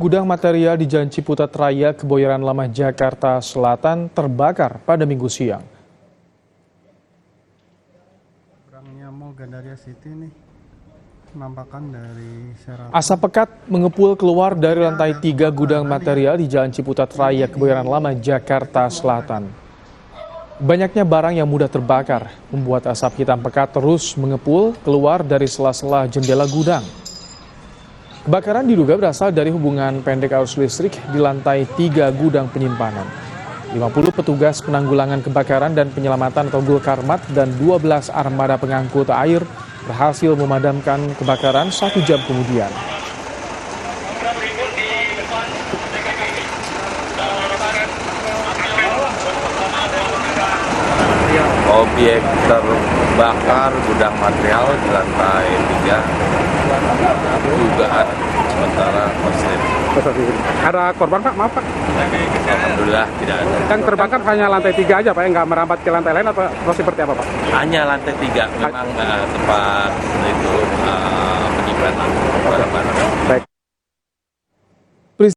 Gudang material di Jalan Ciputat Raya, Kebayoran Lama, Jakarta Selatan terbakar pada Minggu siang. Gudangnya Mall Gandaria City nih, penampakan dari Sheraton. Asap pekat mengepul keluar dari lantai 3 gudang material di Jalan Ciputat Raya, Kebayoran Lama, Jakarta Selatan. Banyaknya barang yang mudah terbakar membuat asap hitam pekat terus mengepul keluar dari sela-sela jendela gudang. Kebakaran diduga berasal dari hubungan pendek arus listrik di lantai 3 gudang penyimpanan. 50 petugas penanggulangan kebakaran dan penyelamatan atau Gulkarmat dan 12 armada pengangkut air berhasil memadamkan kebakaran 1 jam kemudian. Objek terbakar gudang material di lantai 3, dugaan sementara korslet. Ada korban Pak? Maaf Pak. Alhamdulillah tidak ada. Yang terbakar hanya lantai 3 aja Pak, yang nggak merambat ke lantai lain atau seperti apa Pak? Hanya lantai 3, memang tempat itu